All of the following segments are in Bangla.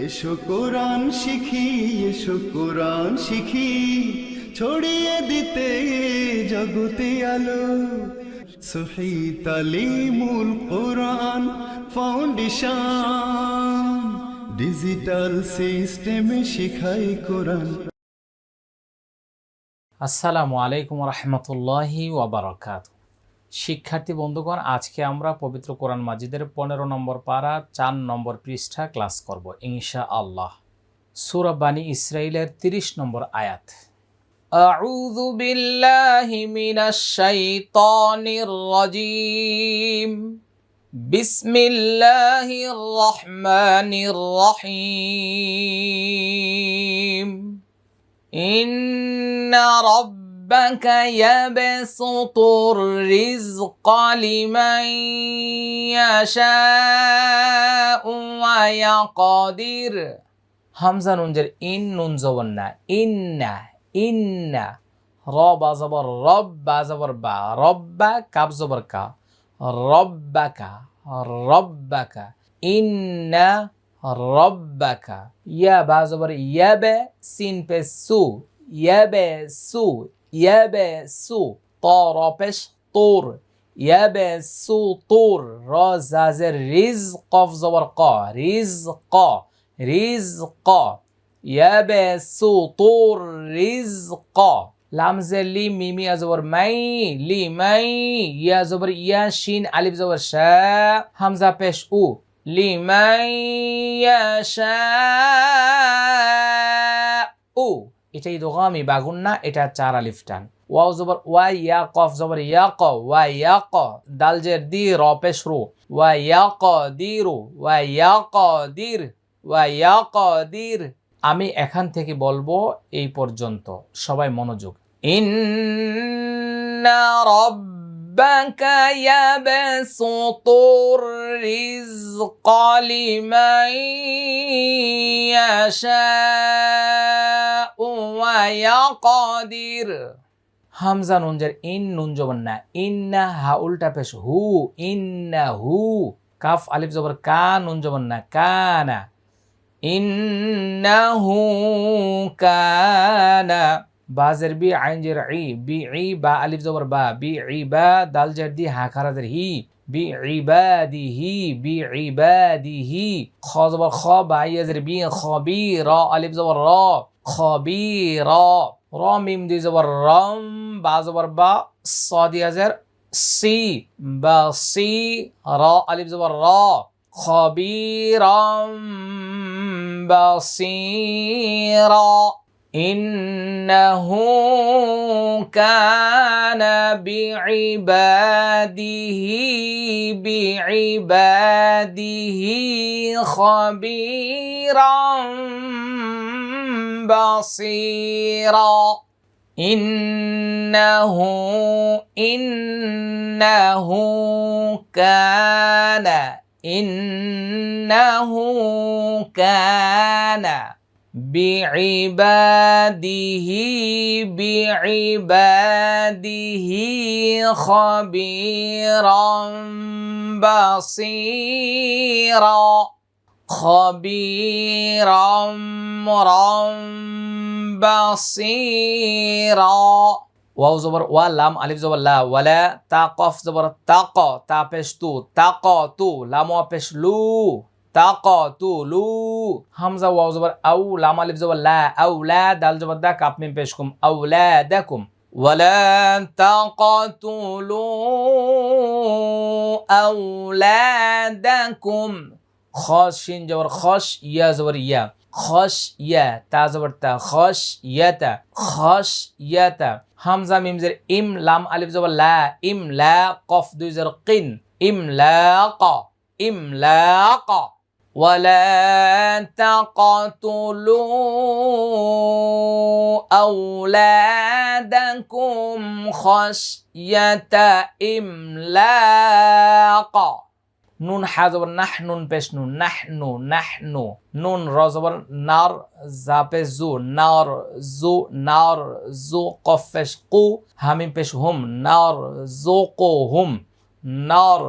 এসো কোরআন শিখি, এসো কোরআন শিখি, ছড়িয়ে দিতে জগতে আলো। সহি তালিমুল কোরআন ফাউন্ডেশন, ডিজিটাল সিস্টেমে শিখাই কোরআন। আসসালামু আলাইকুম রহমতুল্লাহি ওয়াবারাকাতুহু। শিক্ষার্থী বন্ধুগণ, আজকে আমরা পবিত্র কোরআন মাজিদের 15 নম্বর পারা 4 নম্বর পৃষ্ঠা ক্লাস করব ইনশাআল্লাহ। সূরা বানী ইসরাঈলের 30 নম্বর আয়াত। আউযু বিল্লাহি মিনাশ শাইতানির রাজীম। বিসমিল্লাহির রহমানির রহিম। ইন্না রাব্বাকা ইয়াবসুতুর রিজকা লিমান ইয়াশাউ ওয়া ইয়াকদির। হামজা নুন জের ইন, নুন জবর না, ইন্না ইন্না। র বা জবর রব, বা জবর বা, রব্বা কাব জবর কা, রব্বাকা রব্বাকা। ইন্না রব্বাকা। ইয়া বা জবর ইয়াবে, সিন পে সু, ইয়াবে সু, ইয়াবে সু। ত র পেশ তোর, ইয়াবে সু তোর। র জাজের রিজ, কফ জবর ক, রিজ ক, রিজ ক। ইয়াবে সু তোর রিজ ক। লামজে লি, মিমি আজবর মাই, লি মাই। ইয়া জবর ইয়া, শিন আলিফ জবর শা, হামজা পেশ উ, লিমান ইয়াশাউ। এটা ইদগামি বাগুন্না, এটা 4 আলিফ টান। ওয়াও জবর ওয়া, ইয়া কফ জবর ইয়া ক, ওয়া ইয়া ক। দাল জের দি, র পেশ রু, ওয়া ইয়া ক দিরু, ওয়া ইয়া ক দির, ওয়া ইয়া ক দির। আমি এখান থেকে বলবো এই পর্যন্ত, সবাই মনোযোগ। ইন্না রাব্বাকা ইয়াবসুতুর রিজকা লিমান ইয়াশাউ ওয়া ইয়াকদির। হামজা নুন জের ইন, নুন জবর না, ইন্না। হা উল্টা পেশ হু, ইন্না হু। কাফ আলিফ জবর কা, নুন জবর না, কানা। ইন্নাহু কানা। বাজের বি, আইন জের ই, বি ই, বা আলিফ জবর বা, বি ই বা। দাল জের দি, হা খারাজের হি, বি ইবাদিহি, বি ইবাদিহি। খ জবর খ, বা ইয়াজের বি, খবীর। আলিফ জবর র, খবীর। র মিম দুই জবর রম, বা জবর বা, সাদ ইয়াজের সি, বা সি। র আলিফ জবর র, খবীরম বাসীরা। ইন্নাহু কানা বিইবাদিহি খবীরাম বাসীরা। ইন্নাহু কানা, ইন্নাহু কানা বিইবাদিহি খবীরাম বাসীরা। খবীরাম রাম বাসীরা। ওয়াও জবর ওয়া, লাম আলিফ জবর লা, ওয়ালা। তা কফ জবর তাক, তা পেশ তু, তাক তু। লাম ওয়া পেশ লু, তাক তু লু। হামজা ওয়াও জবর আউ, লাম আলিফ জবর লা, আউলা। দাল জবর দা, কাপ মিম পেশ কুম, আউলাদাকুম। ওয়ালা তাকাতুলু আউলাদাকুম। খস শিন জবর খস, ইয়া জবর ইয়া, খস ইয়া। তা জবর তা, খস ইয়াতা, খস ইয়াতা। হামজা মিম জের ইম, লাম আলিফ জবর লা, ইমলা। কফ দুই জের কিন, ইমলাক, ইমলাক। ওয়ালা তাকাতুলু আউলাদাকুম খসইয়াতা ইমলাক। নুন হা জবর নাহ, নুন পেশ নুন, নাহনু নাহনু। নুন র জবর নার, জা পেশ জু, নার জু, নার জু। কফ পেশ কু, হামিম পেশ হুম, নার জুকুহুম, নার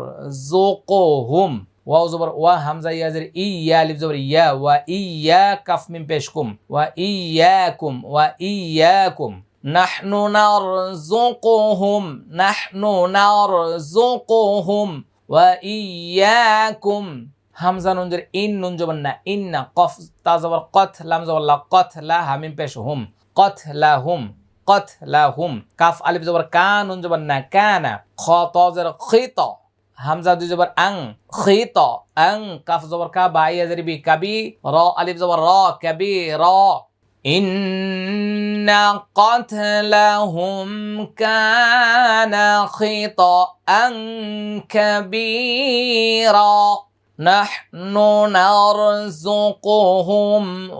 জুকুহুম। ওয়াও জবর ওয়া হামজা ইয়া জের ইয়া আলিফ জবর ইয়া ওয়া ইয়া কাফ মিম পেশ কুম ওয়া ইয়াকুম নাহনু নারযুকুহুম ওয়া ইয়াকুম হামজা নুন জের ইন নুন জবর না ইন্না কফ তা জবর কত লাম জবর লা কত লা হা মিম পেশ হুম কতলাহুম কাফ আলিফ জবর কা নুন জবর না কানা খ ত জের খিত হামজা দুই জবর আং খিত আং কাফ জবর কা বা ইয়া জের বি কাবি র আলিফ জবর র কাবি র ইন্না قتلهم كان خطأ كبيرا نحن نرزقهم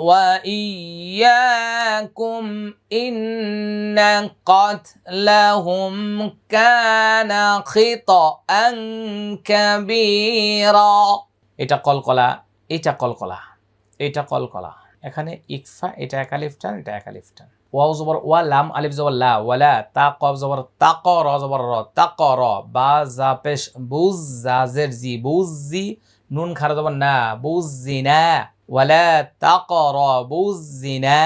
وإياكم إن قتلهم كان خطأ كبيرا এটা কলকলা এটা কলকলা এখানে ইকফা এটা এক আলিফ টান এটা এক আলিফ টান ওয়াও জবর ওয়া লাম আলিফ জবর লা ওয়ালা তা কফ জবর তাক র জবর র তাক র বা জা পেশ বুজ জাজের জি বুজি নুন খারা জবর না বুজিনা ওয়ালা তাকরাবুজিনা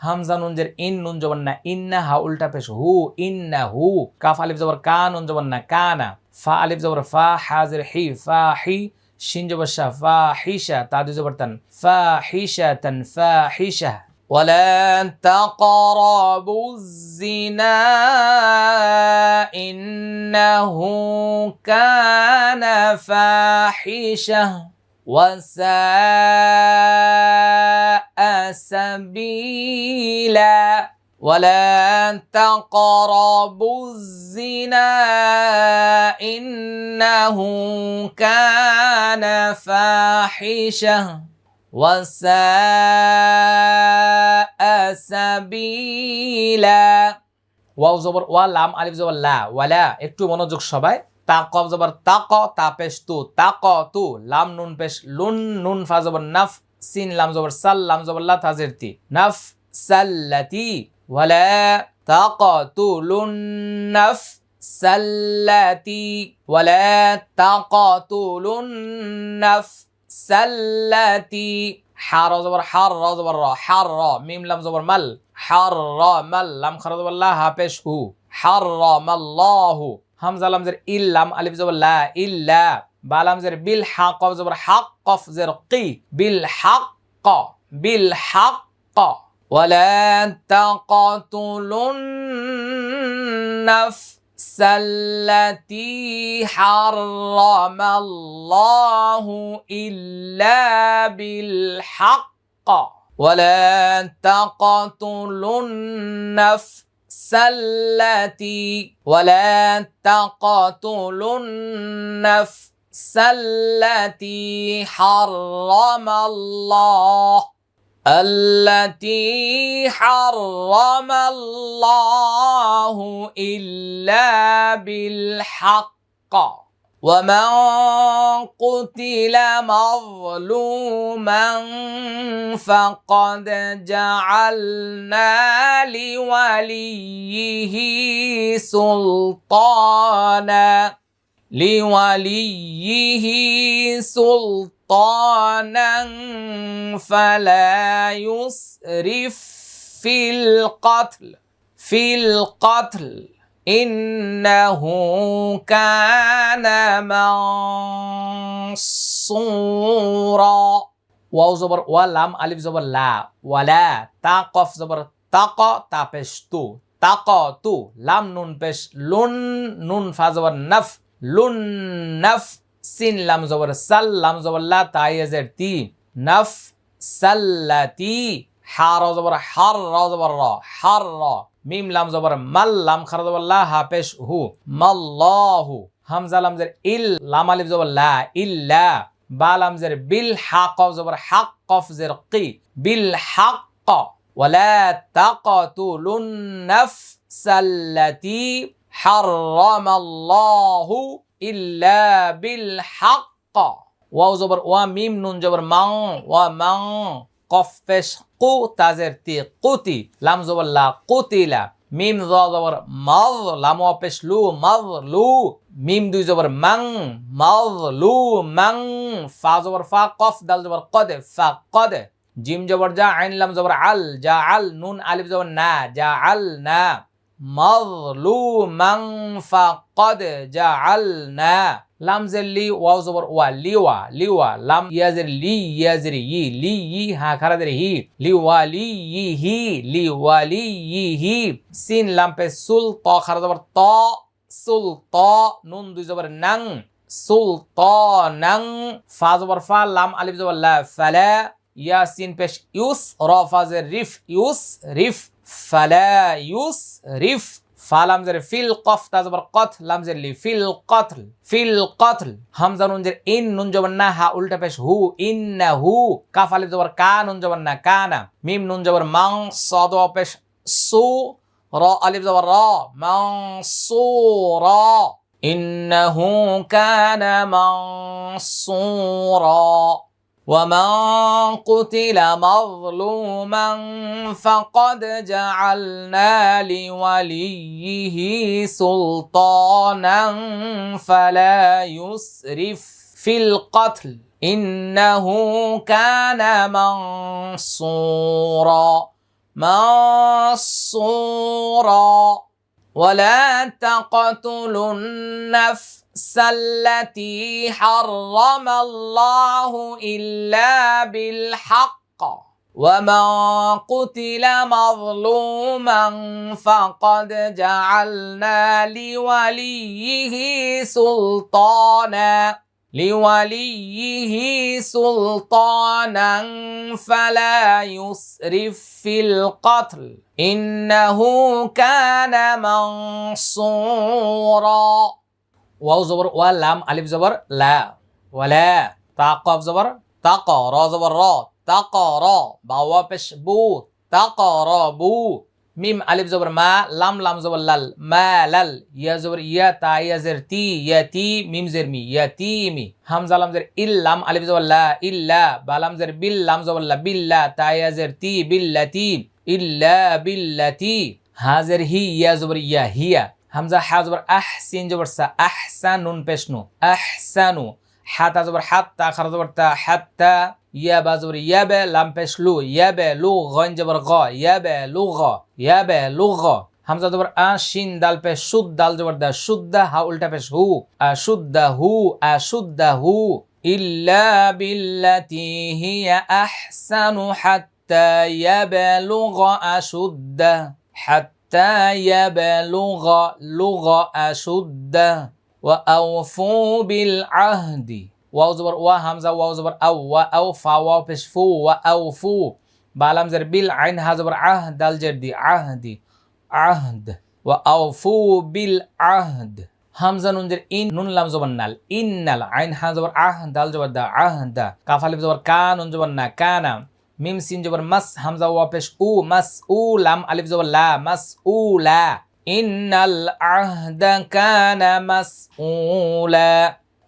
হামজা নুন জের ইন নুন জবর না ইন্না হা উল্টা পেশ হু ইন্নাহু কাফ আলিফ জবর কা নুন জবর না কানা ফা আলিফ জবর ফা হাজির হি ফা হি শিন জবর শা ফা হিশা তা দুই জবর তান ফা হিশাতান ফা হিশা ولا تقربوا الزنا إنه كان فاحشة وساء سبيلا ولا تقربوا الزنا إنه كان فاحشة وساء سبيلا ওয়াও জবর ওয়া লাম আলিফ জবর লা ওয়ালা একটু মনোযোগ সবাই তা কফ জবর তাক তা পেশ তু তাক তু লাম নুন পেশ লুন নুন ফা জবর নাফ সিন লাম জবর সাল লাম জবর লা তাজির তি নাফ সাল্লাতি ওয়ালা তাকাতুলুন নাফ সাল্লাতি ওয়ালা তাকাতুলুন নাফ সাল্লাতি হার জবর হার র জবর র হার র মিম লাম জবর মাল হার র মাল লাম খারা জবর লা হা পেশ হু হার র মাল্লাহু হামজা লাম জের ইল লাম আলিফ জবর লা ইল্লা বা লাম জের বিল হা কফ জবর হক কফ জের কি বিল হক ওয়ালা তাকাতুলুন নাফ التي حرم الله إلا بالحق ولا تقتلوا النفس التي حرم الله إلا بالحق ومن قتل مظلوما فقد جعلنا لوليه سلطانا فلا يسرف في القتل إنه كان منصورا ওয়াও জবর ওয়া লাম আলিফ জবর লা ওয়ালা তা কফ জবর তাক তা পেশ তু তাক তু লাম নুন পেশ লুন নুন ফা জবর নাফ লুন নাফ সিন লাম জবর সাল লাম জবর লা তা ইয়াজের তি নাফ সাল্লাতি হা র জবর হার র জবর র হার র মিম লাম জবর মাল লাম খারা জবর লা হা পেশ হু মাল্লাহু হামজা লাম জের ইল লাম আলিফ জবর লা ইল্লা বা লাম জের বিল হা কফ জবর হক কফ জের কি বিল হক ওয়ালা তাকাতুলুন নাফসাল্লাতি হারামাল্লাহু ইল্লা বিল হক ওয়াও জবর ওয়া মিম নুন জবর মাং ওয়া মাং কফ পেশ কু তাজের তি কুতি লাম জবর লা কুতিলা মিম জ জবর মাজ লাম ওয়া পেশ লু মাজ লু মিম দুই জবর মাং মাজলুমাং ফা জবর ফা কফ দাল জবর কদ ফাকদ জিম জবর জা আইন লাম জবর আল জা আল নুন আলিফ জবর না জা আল না মাজলুমাং ফাকদ জা আল না লাম জের লি ওয়াও জবর ওয়া লিওয়া লিওয়া লাম ইয়াজের লি ইয়াজের ই লি ই হা খারাদের হি লিওয়া লি ই হি লিওয়া লি ই হি সিন লাম পে সুল ত খারা জবর ত সুল ত নুন দুই জবর নাং সুল ত নাং ফা জবর ফা লাম আলিফ জবর লা ফালা ইয়া সিন পেশ ইউস র ফাজের রিফ ইউস রিফ ফালা ইউস রিফ ফালাম জের ফিল কফ তা জবর কত লাম জের লি ফিল কতল হামজা নুন জের ইন নুন জবর না হা উল্টা পেশ হু ইন্নাহু কাফ আলিফ জবর কা নুন জবর না কানা মিম নুন জবর মাং সাদ পেশ সু র আলিফ জবর র মানসুরা ইন্নাহু কানা মানসুরা ومن قتل مظلوما فقد جعلنا لوليه سلطانا فلا يسرف في القتل إنه كان منصورا ولا تقتلوا النفس التي حرم الله إلا بالحق ومن قتل مظلوما فقد جعلنا لوليه سلطانا فلا يسرف في القتل إنه كان منصورا ওয়াও জবর ওয়া লাম আলিফ জবর লা ওয়ালা তা কফ জবর তাক র জবর র তাক র বা ওয়া পেশ বু তাক র বু মিম আলিফ জবর মা লাম লাম জবর লাল মা লাল ইয়া জবর ইয়া তা ইয়া জের তি ইয়া তি মিম জের মি ইয়া তি মি হামজা লাম জের ইল লাম আলিফ জবর লা ইল্লা বা লাম জের বিল লাম জবর লা বিল্লা তা ইয়া জের তি বিল্লাতি ইল্লা বিল্লাতি হা জের হি ইয়া জবর ইয়া হিয়া হামজা হা জবর আহ সিন জবর সা আহসানুন পেশনু আহসানু হাতা জবর হাত্তা খারা জবর তা হাত্তা ইয়া বা জবর ইয়াবে লাম পেশলু ইয়াবে লু গন জবর গ ইয়াবে লু গ হামজা জবর আ শিন দাল পেশ শুদ দাল জবর দা শুদ্ধা হা উল্টা পেশ হু আশুদ্দাহু ইল্লা বিল্লাতি হিয়া আহসানু হাত্তা ইয়াবলুগা আশুদ্দা يبلغ أشده وأوفوا بالعهد واو زبر وا همزة واو زبر أو وأوفى واو بش فو وأوفوا بالام زر بالعين ها زبر عهد الجردي عهد وأوفوا بالعهد همزة نون زر إن نون لام زبر نال إنال عين ها زبر عهد الجبر دا عهد كاف ألف زبر كان نون زبر نا كان মিম সিন জবর মাস হামজা ওয়া পেশ উ মাস উ লাম আলিফ জবর লা মাস উ লা ইন্নাল আহদা কানা মাসউলা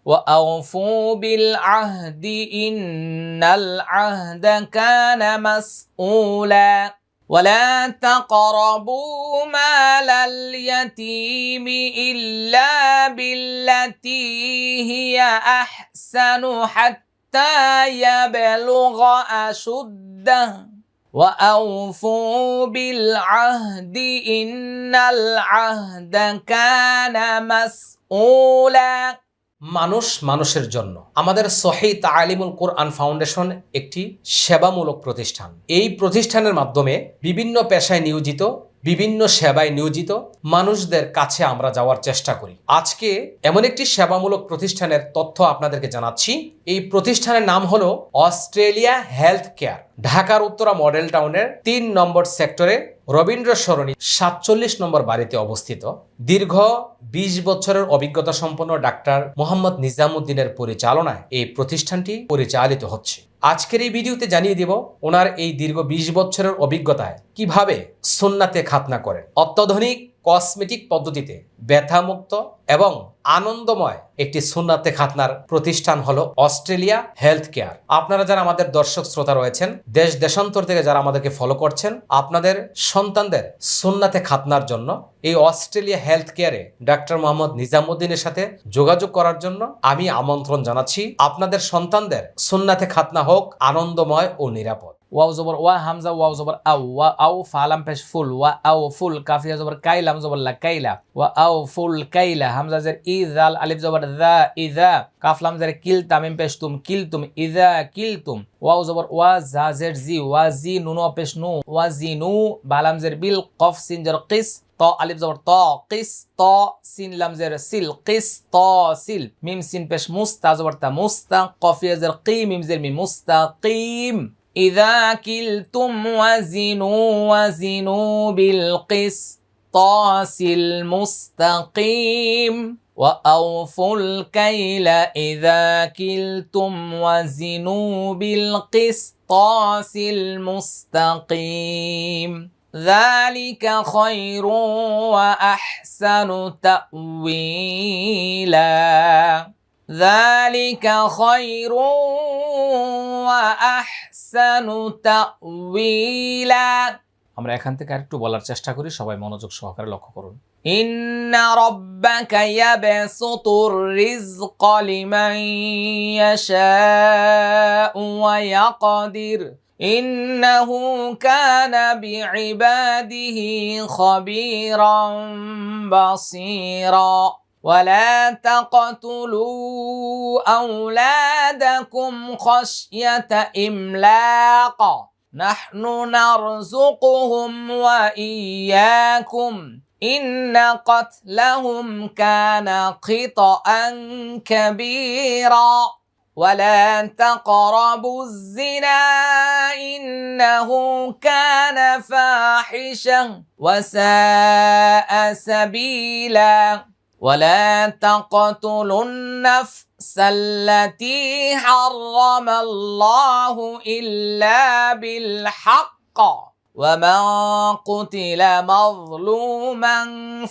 ওয়া আউফু বিল আহদি ইন্নাল আহদা কানা মাসউলা ولا تقربوا مال اليتيم إلا بالتي هي أحسن حتى يبلغ أشده وأوفوا بالعهد إن العهد كان مسؤولا মানুষের জন্য আমাদের সহিহ তালিমুল কোরআন ফাউন্ডেশন একটি সেবামূলক প্রতিষ্ঠান। এই প্রতিষ্ঠানের মাধ্যমে বিভিন্ন পেশায় নিয়োজিত বিভিন্ন সেবায় নিয়োজিত মানুষদের কাছে আমরা যাওয়ার চেষ্টা করি। আজকে এমন একটি সেবামূলক প্রতিষ্ঠানের তথ্য আপনাদেরকে জানাচ্ছি। এই প্রতিষ্ঠানের নাম হলো অস্ট্রেলিয়া হেলথ কেয়ার। ঢাকার উত্তরা মডেল টাউনের ৩ নম্বর সেক্টরে রবীন্দ্র সরণি ৪৭ নম্বর বাড়িতে অবস্থিত। দীর্ঘ ২০ বছরের অভিজ্ঞতা সম্পন্ন ডাক্তার মোহাম্মদ নিজামুদ্দিনের পরিচালনায় এই প্রতিষ্ঠানটি পরিচালিত হচ্ছে। আজকের এই ভিডিওতে জানিয়ে দেব ওনার এই দীর্ঘ ২০ বছরের অভিজ্ঞতায় কিভাবে সুন্নাতে খাতনা করেন। অত্যাধুনিক কসমেটিক পদ্ধতিতে ব্যথামুক্ত এবং আনন্দময় একটি সুন্নাতে খাতনার প্রতিষ্ঠান হলো অস্ট্রেলিয়া হেলথ কেয়ার। আপনারা যারা আমাদের দর্শক শ্রোতা রয়েছেন, দেশ দেশান্তর থেকে যারা আমাদেরকে ফলো করছেন, আপনাদের সন্তানদের সুন্নাতে খাতনার জন্য এই অস্ট্রেলিয়া হেলথ কেয়ারে ডাক্তার মোহাম্মদ নিজামুদ্দিনের সাথে যোগাযোগ করার জন্য আমি আমন্ত্রণ জানাচ্ছি। আপনাদের সন্তানদের সুন্নাতে খাতনা হোক আনন্দময় ও নিরাপদ। ওয়াও জবর ওয়া, হামজা ওয়াও জবর আও, ওয়া আও ফালাম পেশ ফুল, ওয়া আও ফুল, কাফিয়া জবর কাইলাম জবর লা কাইলা, ওয়া আও ফুল কাইলা, হামজা জের ইজাল, আলিফ জবর দা ইজা, কাফলাম জের কিল, তামিম পেশ তুম, কিলতুম, ইজা কিলতুম, ওয়াও জবর ওয়া, জা জের জি, ওয়া জি, নুন পেশ নু, ওয়া জি নু, বালাম জের বিল, কফ সিন জের কিস, ত আলিফ জবর ত, কিস ত, সিন লাম জের সিল, কিস ত সিল, মিম সিন পেশ মুস্তা জবর তা, মুস্তা, কফিয়া জের কি, মিম জের মি, মুস্তাকিম। إذا كلتم وزنوا بالقسطاس المستقيم وأوفوا الكيل إذا كلتم وزنوا بالقسطاس المستقيم ذلك خير وأحسن تأويلا ذلك خير وأحسن تأويلا। আমরা এখান থেকে আরেকটু বলার চেষ্টা করি, সবাই মনোযোগ সহকারে লক্ষ্য করুন। ইন্না রাব্বাকা ইয়াবসুতুর রিজকা লিমান ইয়াশাউ ওয়া ইয়াকদির ইন্নাহু কানা বিইবাদিহি খাবীরান বাসীরা। ولا تقتلوا أولادكم خشية إملاق نحن نرزقهم وإياكم إن قتلهم كان خطأ كبيرا ولا تقربوا الزنا إنه كان فاحشا وساء سبيلا ولا تقتلوا النفس التي حرم الله إلا بالحق ومن قتل مظلوما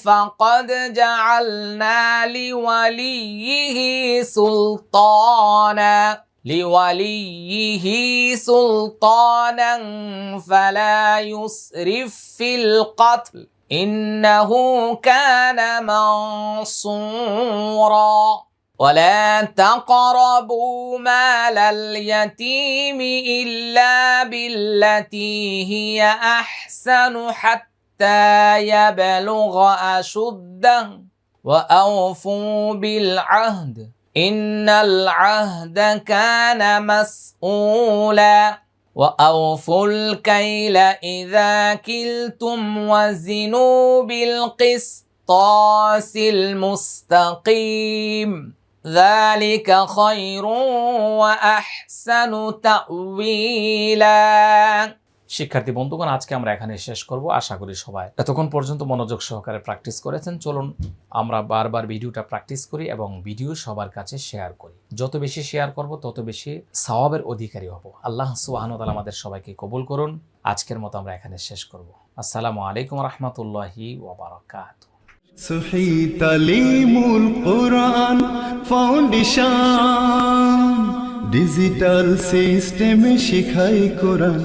فقد جعلنا لوليه سلطانا فلا يسرف في القتل إنه كان منصورا ولا تقربوا مال اليتيم إلا بالتي هي أحسن حتى يبلغ أشده وأوفوا بالعهد إن العهد كان مسؤولا وأوفوا الكيل إذا كلتم وزنوا بالقسطاس المستقيم ذلك خير وأحسن تأويلا। শিক্ষার্থী বন্ধুগণ, আজকে আমরা এখানে শেষ করব। আশা করি সবাই এতক্ষণ পর্যন্ত মনোযোগ সহকারে প্র্যাকটিস করেছেন। চলুন আমরা বারবার ভিডিওটা প্র্যাকটিস করি এবং ভিডিও সবার কাছে শেয়ার করি। যত বেশি শেয়ার করব তত বেশি সওয়াবের অধিকারী হব। আল্লাহ সুবহানাহু ওয়া তাআলা আমাদের সবাইকে কবুল করুন। আজকের মতো আমরা এখানে শেষ করব। আসসালামু আলাইকুম রাহমাতুল্লাহি ওয়া বারাকাতুহু। সহি তালিমুল কোরআন ফাউন্ডেশন ডিজিটাল সিস্টেমে শিখাই কোরআন।